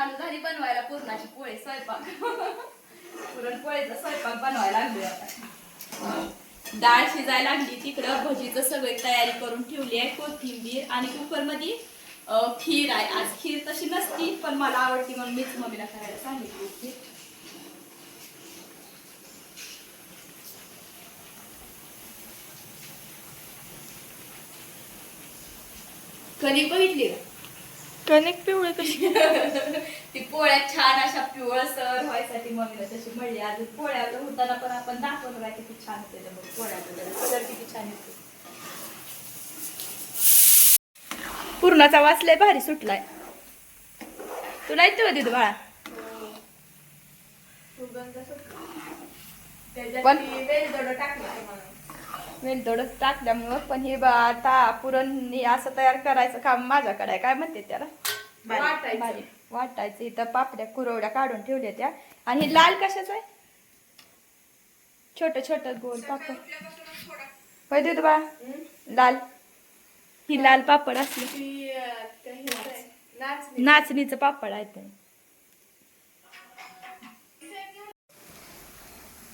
चालू झाली बनवायला पुरणाची पोळी स्वयंपाक. पुरणपोळीचा स्वयंपाक बनवायला लागलोय आता. डाळ शिजायला लागली, तिकडं भजीचं सगळी तयारी करून ठेवली आहे. कोथिंबीर आणि कुकर मध्ये खीर आहे. आज खीर तशी नसती पण मला आवडती म्हणून मीच मम्मीला करायला सांगितली होती. कणिक बघितली का? कणिक पिवळे कशी ती पोळ्या छान अशा पिवळसर व्हायसाठी मम्मीला तशी म्हणली. अजून पोळ्या होताना पण आपण दाखवलं काय किती छान होते. मग पोळ्याचा कलर किती छान येतो. पुरणाचा वास लय भारी सुटलाय. तुला येतो का तिथं बाळा? पण वेलदोड टाकल्यामुळं पण हे आता पुरण असं तयार करायचं काम माझ्याकडे आहे. काय म्हणते त्याला? वाटायचं. इथं पापड्या कुरवड्या काढून ठेवल्या त्या. आणि हे लाल कशाच आहे? छोट छोट गोल पापड होय देतो बा. लाल ही लाल पापड असली नाचणीचं पापड आहे ते.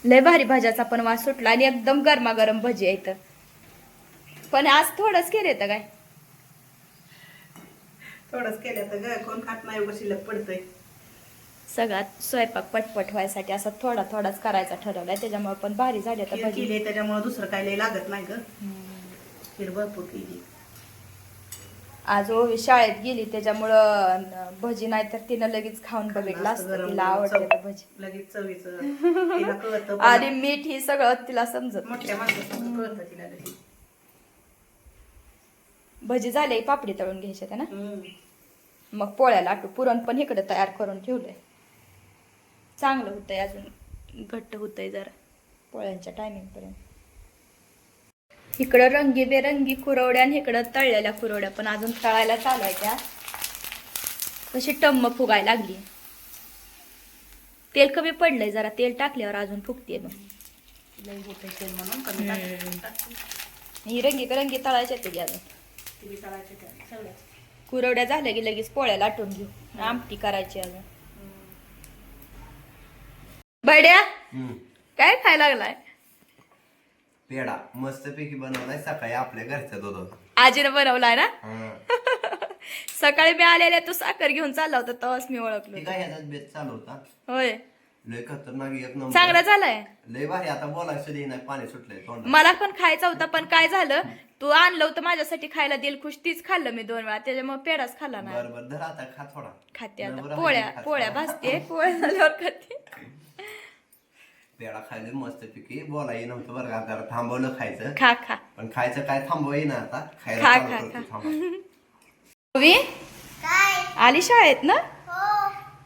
लय भारी भाज्याचा पण वास सुटला आणि एकदम गरमागरम भजी आहे. पण आज थोडंच केले तर काय? थोडंच केलं तर कोण खात नाही, उगाच शिल्लक पडतंय. सगळ्यात स्वयंपाक पटपट व्हायसाठी असं थोडा थोडाच करायचा ठरवलाय. त्याच्यामुळे पण भारी झाली आता भजी. त्याच्यामुळे दुसरं काय लय लागत नाही ग. खीर भरपूर केली. आज ओवी शाळेत गेली त्याच्यामुळं भजी नाही तर तिनं लगेच खाऊन बघितलं असतं. तिला आवडते तर भजी लगेच चवीचं आणि मीठ ही सगळं तिला समजत. मोठ्या माणसाचं कळतं तिला लगेच. भजी झाले, पापडी तळून घ्यायचे ना. मग पोळ्या लाटू. पुरण पण इकडे तयार करून ठेवलंय. चांगलं होतंय, अजून घट्ट होतंय जरा पोळ्यांच्या टायमिंग पर्यंत. इकडं रंगीबेरंगी कुरवड्या आणि इकडं तळलेल्या कुरवड्या पण अजून तळायला चालायच्या. कशी टम्म फुगायला लागली. तेल कमी पडलंय जरा. तेल टाकल्यावर अजून फुगते मग. ही रंगीबेरंगी तळायच्या ते अजून. कुरवड्या झाल्या की लगेच पोळ्या लाटून घेऊ. आमटी करायची अजून. बड्या काय खायला लागलाय? पेढा मस्त पैकी बनवलाय सकाळी आपल्या घरच्या दूध. आजीनं बनवलाय ना. सकाळी मी आलेल्या तू साखर घेऊन चालला होता तेव्हाच मी ओळखलो. काय ह्याचाच बेत चालू होता. होय लय खतरनाक एक नंबर. चांगला झालाय. लय भारी. आता बोलायचं सुद्धा नाही, पाणी सुटलंय तोंडात. मला पण खायचा होता पण काय झालं, तू आणलं होतं माझ्यासाठी खायला दिलखुश. तीच खाल्लं मी 2 वेळा. त्याच्यामुळे पेढाच खाल्ला ना. बरोबर धर आता खा थोडा. खाते आता पोळ्या भाजते. पोळ्या झाल्यावर खाते. पेढा खायला मस्त पैकी. बोलाय नव्हतं बरं का. जरा थांबवलं खायचं. खा खा. पण खायचं काय थांबवाय ना आता. खायला खा चालू खा करतो, खा. थांबा. ओवी आली शाळेत ना.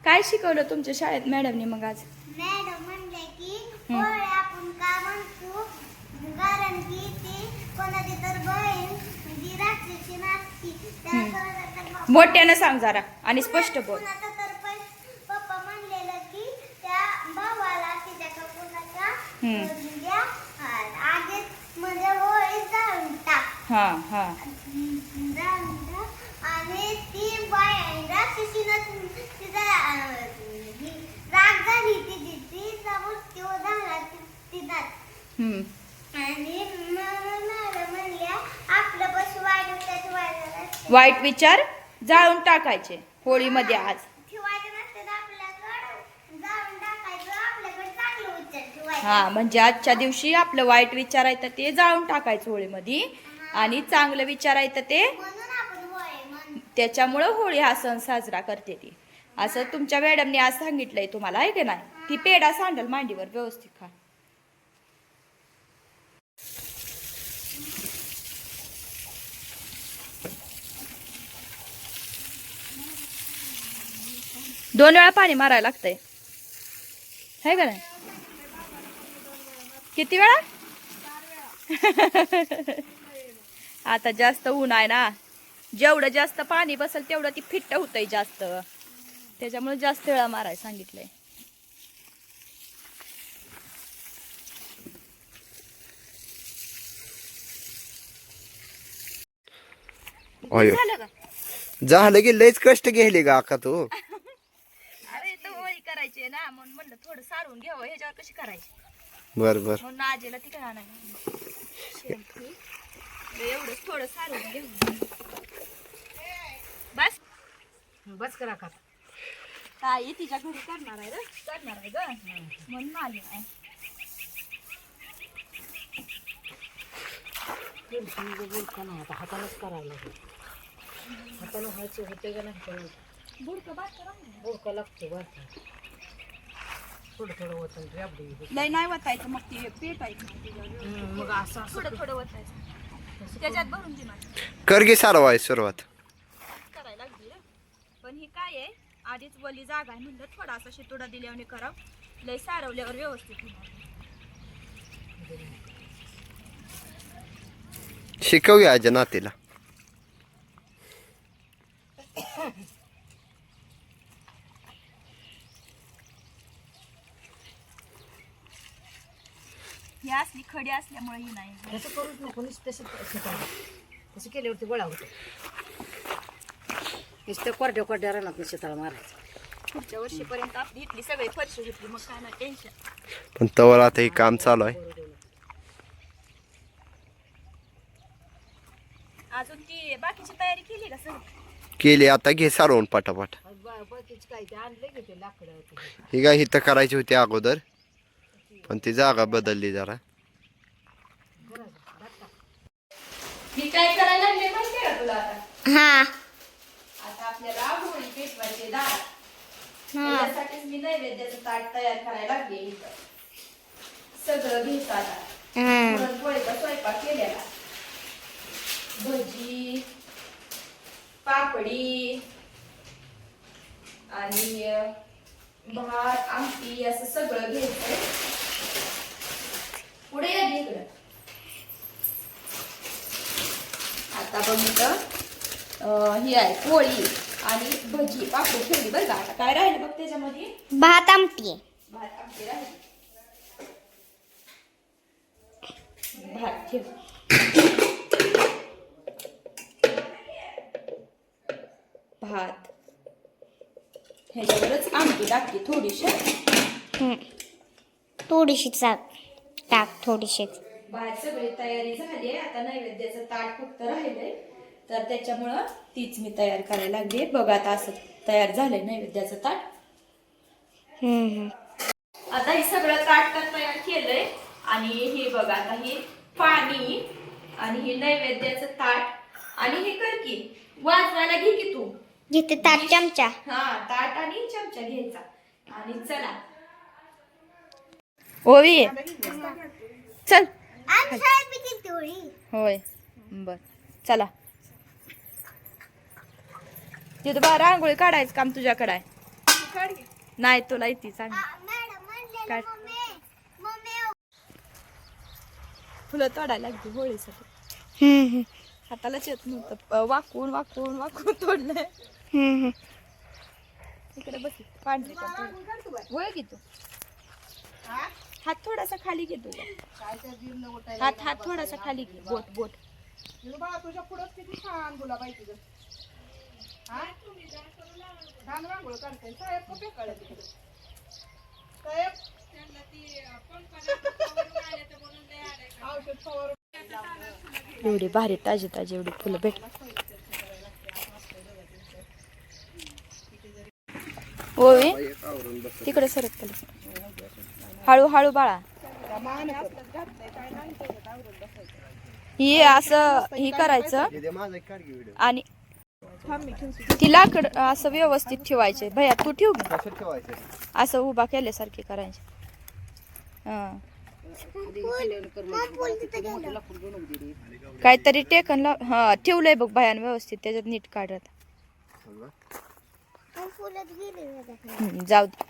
काय शिकवलं तुमच्या शाळेत मॅडमने मग आज? मॅडम म्हणले की पोळ्या आपण का म्हणतो, कारण की ती कोणाची तर बहीण जी रात्रीची नाचती. मोठ्यानं सांग जरा आणि स्पष्ट बोल. कोणाचं तर पप्पा म्हणलेलं की त्या भावाला तिच्या कोणाच्या द्या आधीच म्हणजे होळी जाळून टाक. हा हा. जाळून टाक. आणि ती बाई रात्रीची तिचा राग झाली तिचा मृत्यू झाला तिथं. आणि मॅडम म्हणल्या आपलं पशु वाईट विचार जाळून टाकायचे होळीमध्ये आज. ठेवायचं नसतं आपल्याकडं, जाळून टाकायचं. आपल्याकडे चांगलं विचार ठेवायचं. हा म्हणजे आजच्या दिवशी आपलं वाईट विचार आहे तर ते जाळून टाकायचं होळीमध्ये आणि चांगलं विचार आहे तर ते म्हणून आपण होळी म्हणतो. त्याच्यामुळं होळी हा सण साजरा करते ती. असं तुमच्या मॅडमने आज सांगितलंय तुम्हाला आहे की नाही. ती पेढा सांडल मांडीवर व्यवस्थित खा. दोन वेळा पाणी मारायला लागतंय है का नाही. किती वेळा? आता जास्त ऊन आहे ना. जेवढं जास्त पाणी बसेल तेवढं ती फिट्ट होतंय जास्त. त्याच्यामुळे जास्त वेळा मारायला सांगितलंय. झालं का? झालं की लयच कष्ट घेले का तू. करायचे ना म्हणून म्हणलं थोडं सारून घ्यावं ह्याच्यावर कशी करायची बर बर म्हणून आजीला तिकडे आणायला शेंगफूल एवढंच थोडं सारून घेऊ बस बस करा का ताई तिच्या घरी करणार आहे ग म्हणून आली नाही आता हातानंच करायला हातानं व्हायचं होते का नाही बुडकं बारकं राहिलं. बोलका लागतो बरं थोडं थोडं होतं राबडी लय नाही वतायचं मग ते पेटायचं मग असं थोडं थोडं वतायचं त्याच्यात भरून दे मला कर की सारवाय सुरुवात करायला लागली रे. पण ही काय आहे आधीच वली जागा आहे म्हणलं थोडासा शितोडा दिल्याने करावं लय सारवल्यावर व्यवस्थित होणार शिकवूया आजी नातीला ही असली खडी असल्यामुळे ही नाही तसं करूच नको तसं तसं केल्यावरती गोळा होतो नुसतं कोरड्या रानात शेताला मारायचं पुढच्या वर्षीपर्यंत आपली इथली सगळी फरशी घेतली मग काय नाही टेन्शन पण तवर आता हे काम चालू आहे अजून ती बाकीची तयारी केली का सगळी केली आता घे सारवून पाठापाठ बाकीच काय ते आणलं घेते लाकडं ही काय इथं करायची होती अगोदर पण ती जागा बदलली जरा मी काय करायला लागले माहितीये का तुला आता हा आता आपल्याला होळी पेटवायची दार त्यासाठीच मी नैवेद्याचं ताट तयार करायला लागले इथं सगळं घेत आता पुरणपोळीचा स्वयंपाक केलेला भजी पापडी आणि भात आमटी असं सगळं घ्यायचंय पुढे या इकडं आता बघ इथं ही आहे पोळी आणि भजी पापडी ठेवली बरं का आता काय राहिलं बघ त्याच्यामध्ये भात आमटी भात आमटी राहिली भात ठेव भात ह्याच्यावरच आमटी टाकली थोडीशी थोडीशी टाक थोडीशी भात सगळी तयारी झाली आता नैवेद्याचं ताट फक्त राहिलंय तर त्याच्यामुळं तीच मी तयार करायला लागली बघ आता असं तयार झालंय नैवेद्याचं ताट आता हे सगळं ताट तर तयार केलंय आणि हे बघ आता हे पाणी आणि हे नैवेद्याचं ताट आणि हे कर की वाजवायला घे की तू घेते ताट चमचा हा ताट आणि चमचा घ्यायचा आणि चला ओवी चल होय बर चला तिथं बा रांगोळी काढायचं काम तुझ्याकडे आहे नाही तुला येते सांग काढ फुलं तोडायला लागली होळीसाठी हातालाच येत नव्हतं वाकून वाकून वाकून तोडलंय इकडे बस पांढरी वळ घेतो हात थोडासा खाली घे तुझा हात थोडासा खाली घे बोट बोट तुझ्या पुढं किती छान गुलाबाई तुझं छान रांगोळ काढते साहेब कुठे कळत साहेब औषध फवारून एवढी भारी ताजी ताजी एवढी फुलं भेट ओवी तिकडे सरक पडे हळूहळू बाळा ही असं ही करायचं आणि ती लाकड असं व्यवस्थित ठेवायचे भैया तू ठेव असं उभा केल्यासारखी करायची हा काहीतरी टेकन हा ठेवलंय बघ भयान व्यवस्थित त्याच्यात नीट काढत जाऊ दे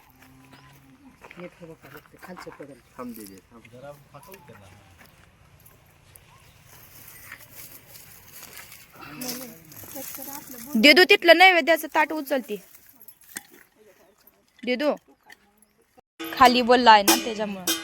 देदू तिथलं नैवेद्याचं ताट उचलती देदू खाली बोलला आहे ना त्याच्यामुळं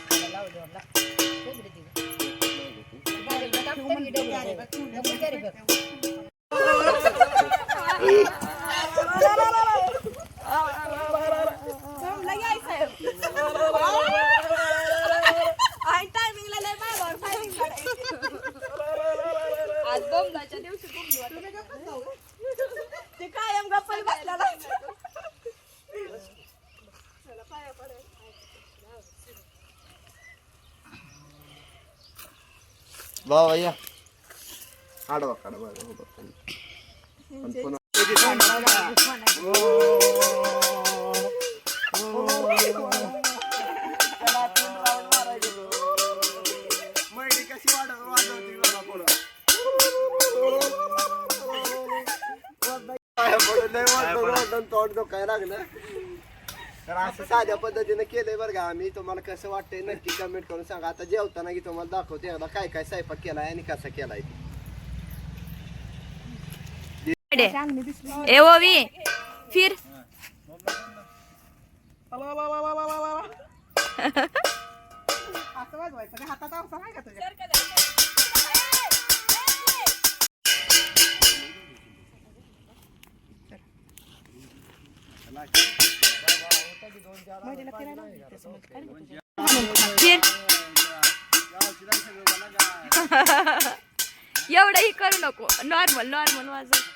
बाबा या आडवा काढा बरं उभं करून. आणि पुन्हा मैडी कशी वाजवती बघा पुढं. तोंड दुखायला लागलं. तर असं साध्या पद्धतीने केलंय बरं का आम्ही. तुम्हाला कसं वाटतंय नक्की कमेंट करून सांगा. आता जेवताना की तुम्हाला दाखवते एकदा काय काय स्वयंपाक केलाय आणि कसा केलाय ते. ए ओवी फिर असं वाजवायचं आणि हातात आवसा नाही का तुझ्या फिर एवढंही करू नको. नॉर्मल नॉर्मल वाजव.